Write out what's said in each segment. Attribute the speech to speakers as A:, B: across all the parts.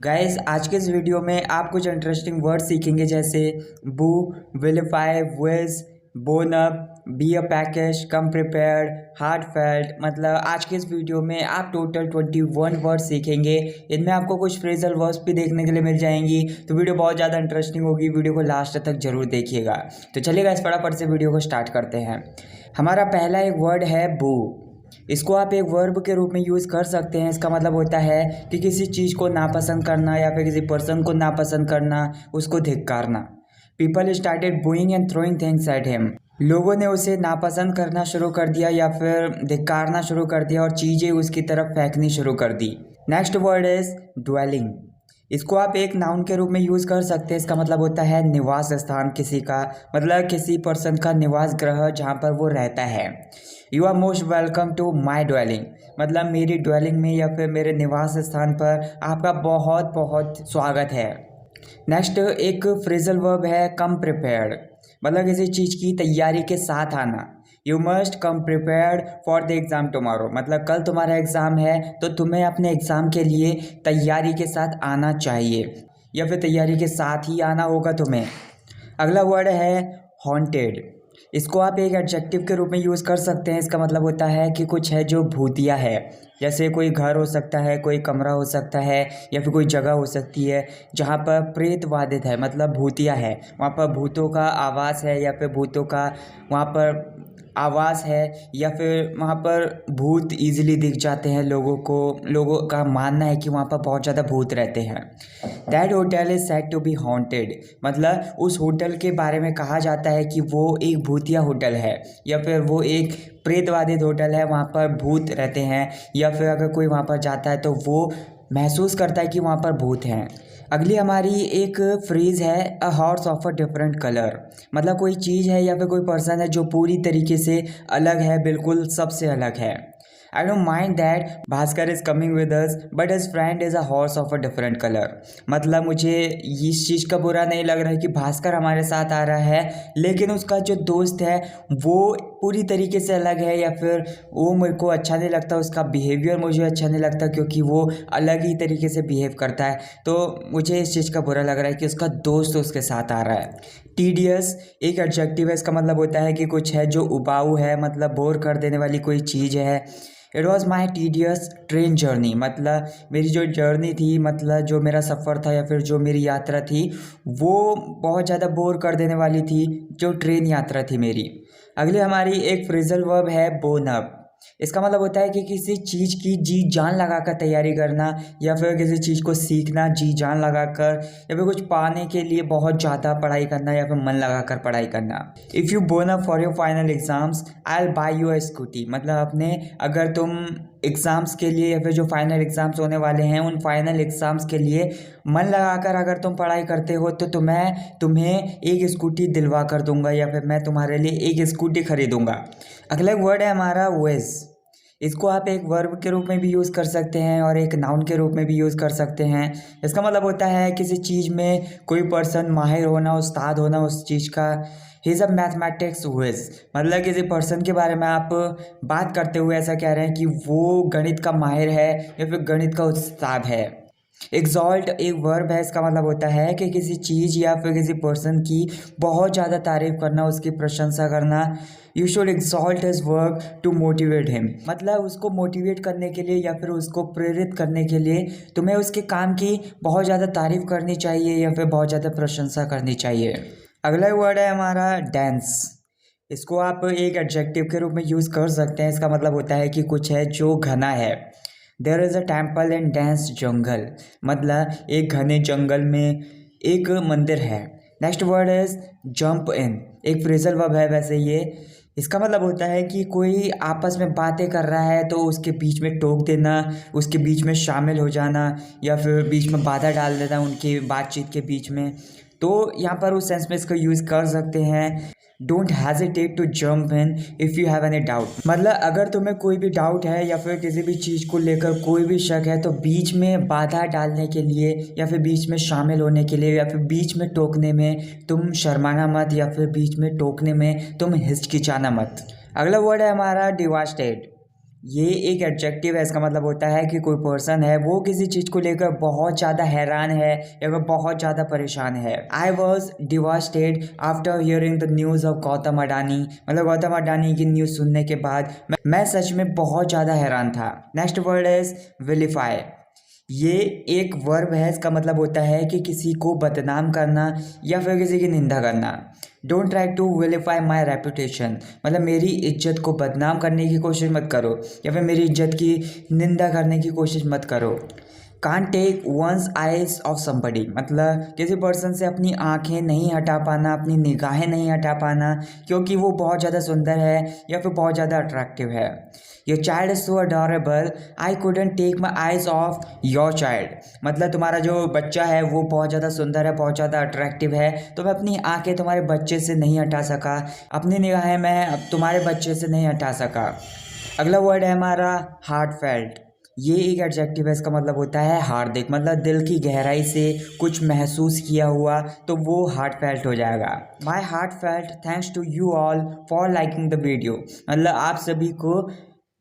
A: Guys आज के इस वीडियो में आप कुछ इंटरेस्टिंग वर्ड सीखेंगे जैसे boo, vilify, whiz, bone up, be a package, come prepared, heartfelt. मतलब आज के इस वीडियो में आप टोटल 21 वर्ड सीखेंगे। इनमें आपको कुछ फ्रेजल वर्ड्स भी देखने के लिए मिल जाएंगी। तो वीडियो बहुत ज़्यादा इंटरेस्टिंग होगी, वीडियो को लास्ट तक जरूर देखिएगा। तो चलिएगा इस फटाफट से वीडियो को स्टार्ट करते हैं। हमारा पहला एक वर्ड है बू। इसको आप एक वर्ब के रूप में यूज़ कर सकते हैं। इसका मतलब होता है कि किसी चीज़ को नापसंद करना या फिर किसी पर्सन को नापसंद करना, उसको धिक्कारना। People started booing and throwing things at him. लोगों ने उसे नापसंद करना शुरू कर दिया या फिर धिक्कारना शुरू कर दिया और चीज़ें उसकी तरफ फेंकनी शुरू कर दी। Next word is dwelling. इसको आप एक नाउन के रूप में यूज़ कर सकते हैं। इसका मतलब होता है निवास स्थान किसी का, मतलब किसी पर्सन का निवास गृह जहाँ पर वो रहता है। You are most welcome to my dwelling, मतलब मेरी ड्वेलिंग में या फिर मेरे निवास स्थान पर आपका बहुत बहुत स्वागत है। नेक्स्ट एक फ्रेजल वर्ब है कम प्रिपेयर्ड, मतलब किसी चीज़ की तैयारी के साथ आना। You must come prepared for the exam tomorrow, मतलब कल तुम्हारा एग्ज़ाम है तो तुम्हें अपने एग्ज़ाम के लिए तैयारी के साथ आना चाहिए या फिर तैयारी के साथ ही आना होगा तुम्हें। अगला वर्ड है हॉन्टेड। इसको आप एक एडजेक्टिव के रूप में यूज़ कर सकते हैं। इसका मतलब होता है कि कुछ है जो भूतिया है, जैसे कोई घर हो सकता है, कोई कमरा हो सकता है या फिर कोई जगह हो सकती है जहाँ पर प्रेत वादित है, मतलब भूतिया है, वहाँ पर भूतों का आवास है या फिर भूतों का वहाँ पर आवास है या फिर वहाँ पर भूत इजीली दिख जाते हैं लोगों को। लोगों का मानना है कि वहाँ पर बहुत ज़्यादा भूत रहते हैं। That hotel is said to be haunted, मतलब उस होटल के बारे में कहा जाता है कि वो एक भूतिया होटल है या फिर वो एक प्रेतवादित होटल है, वहाँ पर भूत रहते हैं या फिर अगर कोई वहाँ पर जाता है तो वो महसूस करता है कि वहाँ पर भूत हैं। अगली हमारी एक फ्रेज़ है a horse of a different colour, मतलब कोई चीज़ है या फिर कोई पर्सन है जो पूरी तरीके से अलग है, बिल्कुल सबसे अलग है। I don't mind that Bhaskar is coming with us but his friend is a horse of a different colour, मतलब मुझे इस चीज़ का बुरा नहीं लग रहा है कि भास्कर हमारे साथ आ रहा है, लेकिन उसका जो दोस्त है वो पूरी तरीके से अलग है या फिर वो मेरे को अच्छा नहीं लगता, उसका बिहेवियर मुझे अच्छा नहीं लगता क्योंकि वो अलग ही तरीके से बिहेव करता है। तो मुझे इस चीज़ का बुरा लग रहा है कि उसका दोस्त उसके साथ आ रहा है। टीडियस एक एडजेक्टिव है। इसका मतलब होता है कि कुछ है जो उबाऊ है, मतलब बोर कर देने वाली कोई चीज़ है। It was my tedious train journey, मतलब मेरी जो जर्नी थी, मतलब जो मेरा सफ़र था या फिर जो मेरी यात्रा थी वो बहुत ज़्यादा बोर कर देने वाली थी, जो ट्रेन यात्रा थी मेरी। अगली हमारी एक फ्रेजल वर्ब है बोन अप। इसका मतलब होता है कि किसी चीज़ की जी जान लगाकर तैयारी करना या फिर किसी चीज़ को सीखना जी जान लगाकर या फिर कुछ पाने के लिए बहुत ज़्यादा पढ़ाई करना या फिर मन लगाकर पढ़ाई करना। If you bone up for your final exams I will buy you a scooty, मतलब अपने अगर तुम एग्ज़ाम्स के लिए या फिर जो फाइनल एग्ज़ाम्स होने वाले हैं उन फाइनल एग्ज़ाम्स के लिए मन लगाकर अगर तुम पढ़ाई करते हो तो मैं तुम्हें एक स्कूटी दिलवा कर दूंगा या फिर मैं तुम्हारे लिए एक स्कूटी खरीदूंगा। अगला वर्ड है हमारा विज। इसको आप एक वर्ब के रूप में भी यूज़ कर सकते हैं और एक नाउन के रूप में भी यूज़ कर सकते हैं। इसका मतलब होता है किसी चीज़ में कोई पर्सन माहिर होना, उस्ताद होना उस चीज़ का। He is a mathematics whiz, मतलब किसी पर्सन के बारे में आप बात करते हुए ऐसा कह रहे हैं कि वो गणित का माहिर है या फिर गणित का उस्ताद है। एग्जॉल्ट एक वर्ब है। इसका मतलब होता है कि किसी चीज़ या फिर किसी पर्सन की बहुत ज़्यादा तारीफ करना, उसकी प्रशंसा करना। You should exalt his work to motivate him, मतलब उसको मोटिवेट करने के लिए या फिर उसको प्रेरित करने के लिए तुम्हें उसके काम की बहुत ज़्यादा तारीफ करनी चाहिए या फिर बहुत ज़्यादा प्रशंसा करनी चाहिए। अगला वर्ड है हमारा डांस। इसको आप एक एडजेक्टिव के रूप में यूज़ कर सकते हैं। इसका मतलब होता है कि कुछ है जो घना है। There is a temple in dense jungle, मतलब एक घने जंगल में एक मंदिर है। Next word is jump in, एक फ्रेजल वर्ब है वैसे ये। इसका मतलब होता है कि कोई आपस में बातें कर रहा है तो उसके बीच में टोक देना, उसके बीच में शामिल हो जाना या फिर बीच में बाधा डाल देना उनकी बातचीत के बीच में। तो यहाँ पर उस सेंस में इसको यूज़ कर सकते हैं। Don't hesitate to jump in if you have any doubt, मतलब अगर तुम्हें कोई भी डाउट है या फिर किसी भी चीज़ को लेकर कोई भी शक है तो बीच में बाधा डालने के लिए या फिर बीच में शामिल होने के लिए या फिर बीच में टोकने में तुम शर्माना मत या फिर बीच में टोकने में तुम हिचकिचाना मत। अगला वर्ड है हमारा डिवास्टेट। ये एक एडजेक्टिव है, इसका मतलब होता है कि कोई पर्सन है वो किसी चीज़ को लेकर बहुत ज़्यादा हैरान है या फिर बहुत ज़्यादा परेशान है। I was devastated after hearing the news of Gautam Adani, मतलब गौतम अडानी की न्यूज़ सुनने के बाद मैं सच में बहुत ज़्यादा हैरान था। Next word is vilify. ये एक वर्ब है, इसका मतलब होता है कि किसी को बदनाम करना या फिर किसी की निंदा करना। Don't try to vilify my reputation, मतलब मेरी इज्जत को बदनाम करने की कोशिश मत करो या फिर मेरी इज्जत की निंदा करने की कोशिश मत करो। Can't take one's eyes off somebody, मतलब किसी पर्सन से अपनी आंखें नहीं हटा पाना, अपनी निगाहें नहीं हटा पाना क्योंकि वो बहुत ज़्यादा सुंदर है या फिर बहुत ज़्यादा अट्रैक्टिव है। Your child is so adorable I couldn't take my eyes off your child, मतलब तुम्हारा जो बच्चा है वो बहुत ज़्यादा सुंदर है, बहुत ज़्यादा अट्रैक्टिव है, तो मैं अपनी आंखें तुम्हारे बच्चे से नहीं हटा सका, अपनी निगाहें मैं तुम्हारे बच्चे से नहीं हटा सका। अगला वर्ड है हमारा हार्ट फेल्ट। ये एक एडजेक्टिव है, इसका मतलब होता है हार्दिक, मतलब दिल की गहराई से कुछ महसूस किया हुआ तो वो हार्ट फेल्ट हो जाएगा। My heart felt thanks to you all for liking the video, मतलब आप सभी को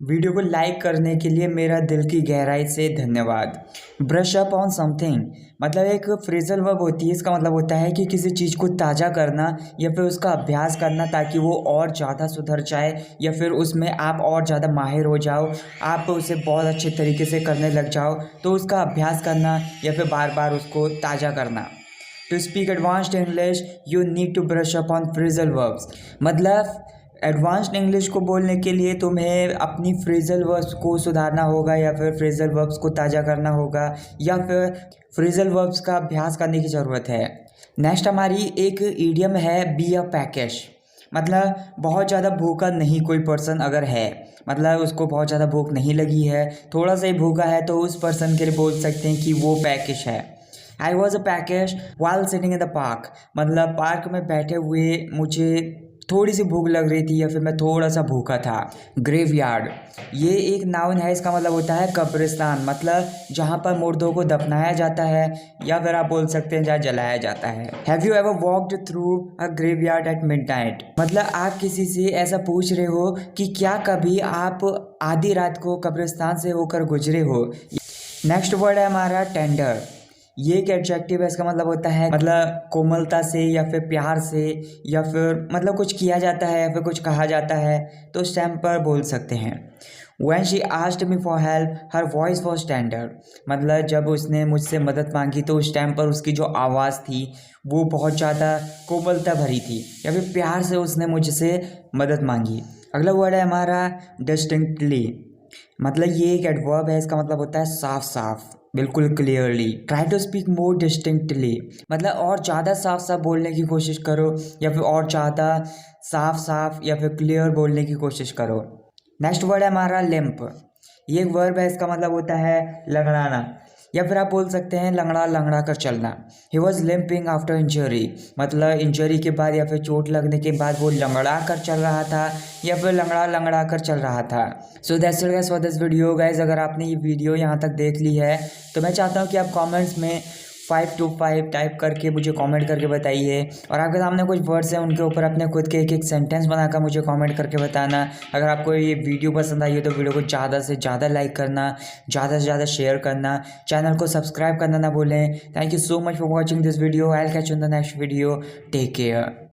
A: वीडियो को लाइक करने के लिए मेरा दिल की गहराई से धन्यवाद। ब्रश अप ऑन समथिंग, मतलब एक फ्रेजल वर्ब होती है, इसका मतलब होता है कि किसी चीज़ को ताज़ा करना या फिर उसका अभ्यास करना ताकि वो और ज़्यादा सुधर जाए या फिर उसमें आप और ज़्यादा माहिर हो जाओ, आप उसे बहुत अच्छे तरीके से करने लग जाओ, तो उसका अभ्यास करना या फिर बार बार उसको ताज़ा करना। To speak advanced English you need to brush up on phrasal verbs, मतलब एडवांस्ड इंग्लिश को बोलने के लिए तुम्हें अपनी फ्रेजल वर्ब्स को सुधारना होगा या फिर फ्रेजल वर्ब्स को ताज़ा करना होगा या फिर फ्रेजल वर्ब्स का अभ्यास करने की ज़रूरत है। नेक्स्ट हमारी एक ईडियम है बी अ पैकेज, मतलब बहुत ज़्यादा भूखा नहीं कोई पर्सन अगर है, मतलब उसको बहुत ज़्यादा भूख नहीं लगी है, थोड़ा सा ही भूखा है, तो उस पर्सन के लिए बोल सकते हैं कि वो पैकेज है। I was a package while sitting in the park, मतलब पार्क में बैठे हुए मुझे थोड़ी सी भूख लग रही थी या फिर मैं थोड़ा सा भूखा था। ग्रेवयार्ड, ये एक नाउन है, इसका मतलब होता है कब्रिस्तान, मतलब जहाँ पर मुर्दों को दफनाया जाता है या फिर आप बोल सकते हैं जहाँ जलाया जाता है। Have you ever walked through a graveyard at midnight, मतलब आप किसी से ऐसा पूछ रहे हो कि क्या कभी आप आधी रात को कब्रिस्तान से होकर गुजरे हो। नेक्स्ट वर्ड है हमारा टेंडर। ये एक एडजेक्टिव है, इसका मतलब होता है मतलब कोमलता से या फिर प्यार से या फिर मतलब कुछ किया जाता है या फिर कुछ कहा जाता है, तो उस टाइम पर बोल सकते हैं। When she asked me for help, her voice was tender, मतलब जब उसने मुझसे मदद मांगी तो उस टाइम पर उसकी जो आवाज़ थी वो बहुत ज़्यादा कोमलता भरी थी या फिर प्यार से उसने मुझसे मदद मांगी। अगला वर्ड है हमारा डिस्टिंक्टली, मतलब ये एक एडवर्ब है, इसका मतलब होता है साफ साफ, बिल्कुल clearly. Try to speak more distinctly, मतलब और ज़्यादा साफ साफ बोलने की कोशिश करो या फिर और ज़्यादा साफ साफ या फिर क्लियर बोलने की कोशिश करो। नेक्स्ट वर्ड है हमारा लिम्प। ये एक वर्ब है, इसका मतलब होता है लंगड़ाना या फिर आप बोल सकते हैं लंगड़ा लंगड़ा कर चलना। He was limping after injury, मतलब इंजरी के बाद या फिर चोट लगने के बाद वो लंगड़ा कर चल रहा था या फिर लंगड़ा लंगड़ा कर चल रहा था। So that's it guys for this video. Guys अगर आपने ये वीडियो यहाँ तक देख ली है तो मैं चाहता हूँ कि आप कॉमेंट्स में 5 to 5 टाइप करके मुझे कमेंट करके बताइए, और आपके सामने कुछ वर्ड्स हैं उनके ऊपर अपने खुद के एक एक सेंटेंस बनाकर मुझे कमेंट करके बताना। अगर आपको ये वीडियो पसंद आई है तो वीडियो को ज़्यादा से ज़्यादा लाइक करना, ज़्यादा से ज़्यादा शेयर करना, चैनल को सब्सक्राइब करना ना भूलें। Thank you so much for watching this video. I will catch you in the next video. Take care.